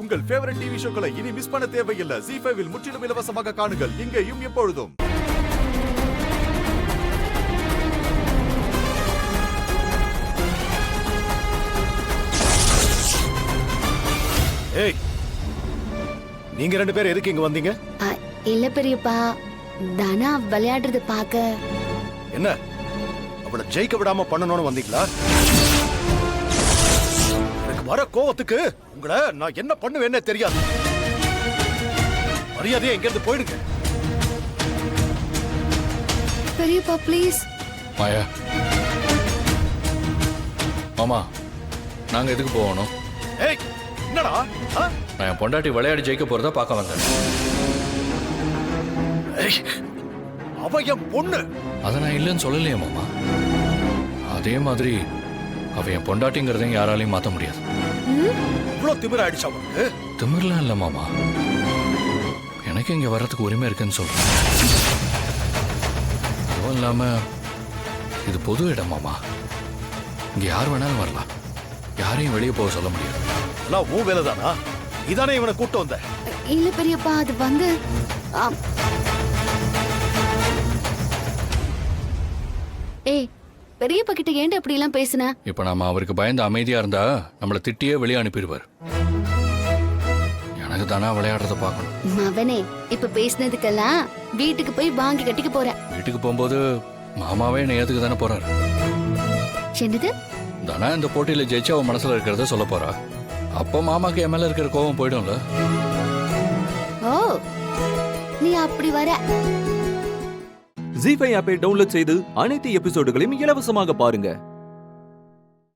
உங்கள் favourite TV ஷோக்களை இனி miss பண்ண தேவையில்லை. ZEE5 இல் முற்றிலும் இலவசமாக காணுங்கள். இங்கேயும் எப்பொழுதும். ஏய், நீங்க ரெண்டு பேரும் எதுக்கு இங்க வந்தீங்க? இல்ல பெரியப்பா, தானா விளையாடுறது பாக்க. என்ன அவளை ஜெயிக்க விடாம பண்ணணும்னு வந்தீங்களா? எனக்கு வர கோவத்துக்கு உங்களை நான் என்ன பண்ணுவேன்னே தெரியாது. மரியாதையா இங்க இருந்து போயிடுங்க. பெரியப்பா ப்ளீஸ். மாயா, மாமா, நாங்க எதுக்கு போகணும்? ஏய், என்னடா? நான் என் பொண்டாட்டி விளையாடி ஜெயிக்க போறதா பார்க்க வந்தேன். ஏய், அவ என் பொண்ணு. அதை நான் இல்லைன்னு சொல்லலையே மாமா. அதே மாதிரி அவ என் பொண்டாட்டிங்கிறதையும் யாராலையும் மாத்த முடியாது. இவ்வளவு திமிர ஆயிடுச்சு அவனுக்கு. திமிர்லாம் இல்ல மாமா, எனக்கு இங்க வர்றதுக்கு உரிமை இருக்குன்னு சொல்றேன். அதுவும் இல்லாம இது பொது இடம் மாமா. இங்க யார் வேணாலும் வரலாம், யாரையும் வெளியே போக சொல்ல முடியாது. எல்லாம் உன் வேலைதானா? இதானே இவனை கூட்டு வந்த? இல்ல பெரியப்பா, அது வந்து ஏய், பெரியப்பா கிட்ட ஏன்டா இப்படி எல்லாம் பேசுன? இப்ப நாம அவருக்கு பயந்து அமைதியா இருந்தா நம்மள திட்டியே வெளியே அனுப்பிடுவார். எனக்கு தானா விளையாடுறத பார்க்கணும். மவனே, இப்ப பேசினதுக்கெல்லாம் வீட்டுக்கு போய் வாங்கி கட்டிக்க போறேன். வீட்டுக்கு போகும்போது மாமாவே என்னை ஏத்துக்கு தானே போறாரு. என்னது? தானா இந்த போட்டியில ஜெயிச்சு அவன் மனசுல இருக்கிறத சொல்ல போறா. அப்போ மாமாக்கு என் மேல இருக்கிற கோபம் போயிடும்ல. ஓ, நீ அப்படி வர. ZEE5 ஆப்பை டவுன்லோட் செய்து அனைத்து எபிசோடுகளையும் இலவசமாக பாருங்க.